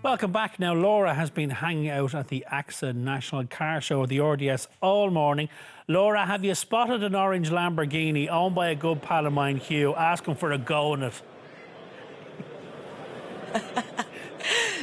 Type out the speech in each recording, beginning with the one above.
Welcome back. Now, Laura has been hanging out at the AXA National Car Show, the RDS, all morning. Laura, have you spotted an orange Lamborghini owned by a good pal of mine, Hugh, asking for a go in it?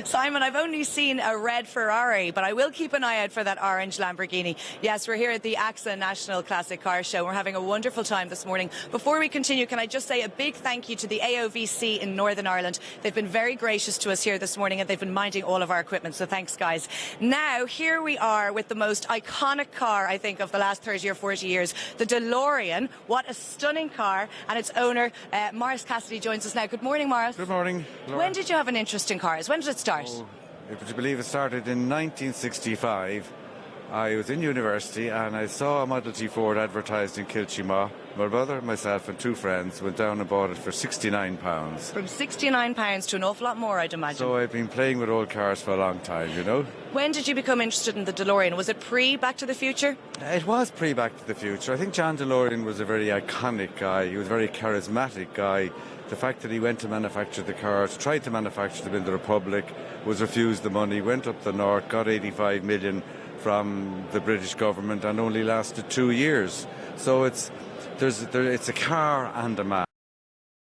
Simon, I've only seen a red Ferrari, but I will keep an eye out for that orange Lamborghini. Yes, we're here at the AXA National Classic Car Show. We're having a wonderful time this morning. Before we continue, can I just say a big thank you to the AOVC in Northern Ireland. They've been very gracious to us here this morning, and they've been minding all of our equipment, so thanks, guys. Now, here we are with the most iconic car, I think, of the last 30 or 40 years, the DeLorean. What a stunning car, and its owner, Maurice Cassidy, joins us now. Good morning, Maurice. Good morning, Laura. When did you have an interest in cars? When did it start? Oh, if you believe it started in 1965. I was in university and I saw a Model T Ford advertised in Kilchima. My brother, myself and two friends went down and bought it for £69. From £69 to an awful lot more, I'd imagine. So I've been playing with old cars for a long time, you know. When did you become interested in the DeLorean? Was it pre-Back to the Future? It was pre-Back to the Future. I think John DeLorean was a very iconic guy. He was a very charismatic guy. The fact that he went to manufacture the cars, tried to manufacture them in the Republic, was refused the money, went up the north, got 85 million from the British government and only lasted 2 years. So it's a car and a man.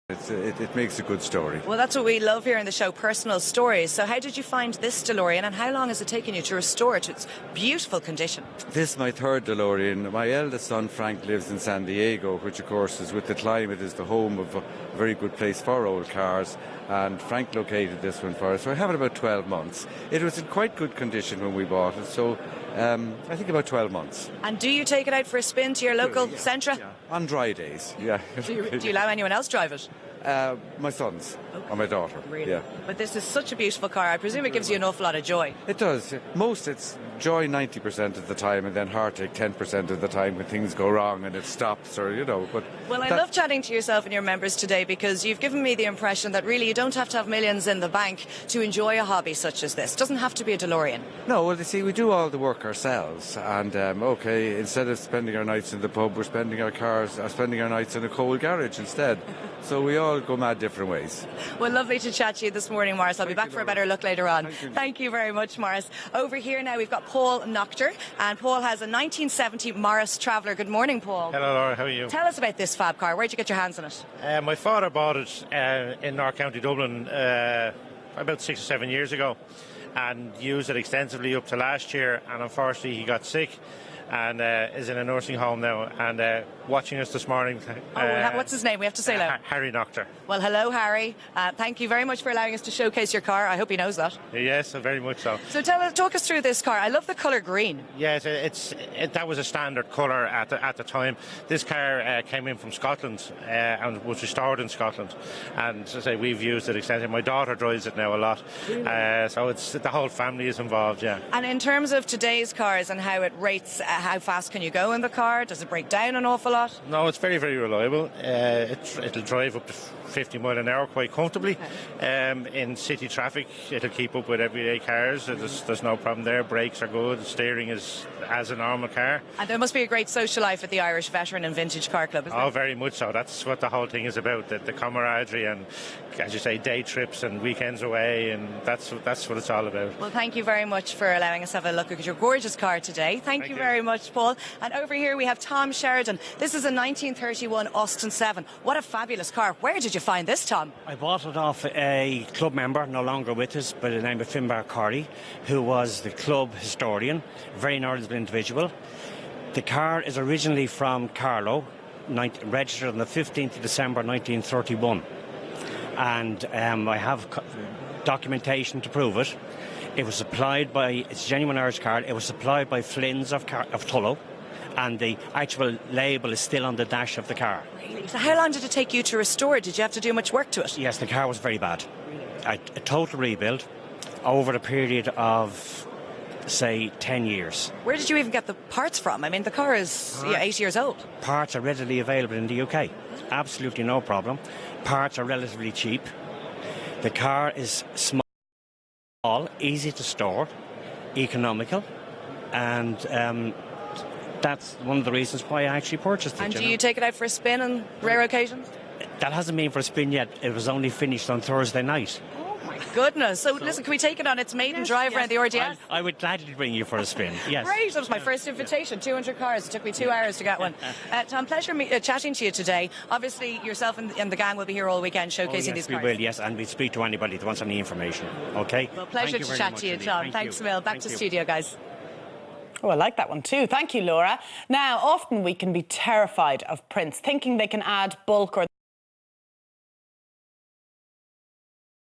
It makes a good story. Well, that's what we love here in the show, personal stories. So how did you find this DeLorean, and how long has it taken you to restore it to its beautiful condition? This is my third DeLorean. My eldest son, Frank, lives in San Diego, which of course is, with the climate, is the home of a very good place for old cars. And Frank located this one for us. So I have it about 12 months. It was in quite good condition when we bought it, so I think about 12 months. And do you take it out for a spin to your local Centra? Yeah. On dry days, yeah. Do you allow anyone else drive it? My sons or my daughter. Really? Yeah. But this is such a beautiful car. I presume it gives you an awful lot of joy. It does. It's joy 90% of the time, and then heartache 10% of the time when things go wrong and it stops, or you know. But well, I love chatting to yourself and your members today, because you've given me the impression that really you don't have to have millions in the bank to enjoy a hobby such as this. It doesn't have to be a DeLorean. No, well, you see, we do all the work ourselves, and okay, instead of spending our nights in the pub, we're spending our nights in a cold garage instead. So we all go mad different ways. Well, lovely to chat to you this morning, Maurice. I'll be back for a better look later on. Thank you very much, Maurice. Over here now we've got Paul Noctor, and Paul has a 1970 Morris Traveller. Good morning, Paul. Hello, Laura. How are you? Tell us about this fab car. Where'd you get your hands on it? My father bought it in North County Dublin about 6 or 7 years ago, and used it extensively up to last year, and unfortunately he got sick and is in a nursing home now, and watching us this morning. What's his name? We have to say that. Harry Noctor. Well, hello, Harry. Thank you very much for allowing us to showcase your car. I hope he knows that. Yes, very much so. So talk us through this car. I love the colour green. Yes, that was a standard colour at the time. This car came in from Scotland and was restored in Scotland, and as I say, we've used it extensively. My daughter drives it now a lot, so the whole family is involved. Yeah. And in terms of today's cars and how it rates, how fast can you go in the car? Does it break down an awful lot? No, it's very, very reliable. It'll drive up to 50 mile an hour quite comfortably. Okay. In city traffic, it'll keep up with everyday cars. There's no problem there. Brakes are good. The steering is as a normal car. And there must be a great social life at the Irish Veteran and Vintage Car Club, isn't there? Oh, very much so. That's what the whole thing is about, the camaraderie and, as you say, day trips and weekends away, and that's what it's all about. Well, thank you very much for allowing us to have a look at your gorgeous car today. Thank you very much, Paul. And over here we have Tom Sheridan. This is a 1931 Austin 7. What a fabulous car. Where did you find this, Tom? I bought it off a club member, no longer with us, by the name of Finbar Corey, who was the club historian, a very knowledgeable individual. The car is originally from Carlow, registered on the 15th of December 1931. And I have documentation to prove it. It was supplied by, it's a genuine Irish car, it was supplied by Flynn's of Tullow, and the actual label is still on the dash of the car. Really? So how long did it take you to restore it? Did you have to do much work to it? Yes, the car was very bad. A total rebuild over a period of, say, 10 years. Where did you even get the parts from? I mean, the car is 8 years old. Parts are readily available in the UK. Absolutely no problem. Parts are relatively cheap. The car is small, easy to store, economical, and that's one of the reasons why I actually purchased it. And do you take it out for a spin on rare occasions? That hasn't been for a spin yet. It was only finished on Thursday night. My goodness. So listen, can we take it on its maiden drive around the RDS? I would gladly bring you for a spin. Yes. Great. That was my first invitation. 200 cars. It took me 2 hours to get one. Tom, pleasure chatting to you today. Obviously, yourself and the gang will be here all weekend showcasing these cars. We will, yes, and we speak to anybody that wants any information. Okay. Well, pleasure to chat to you, Tom. Thanks, Mill. Back to studio, guys. Oh, I like that one too. Thank you, Laura. Now, often we can be terrified of prints, thinking they can add bulk or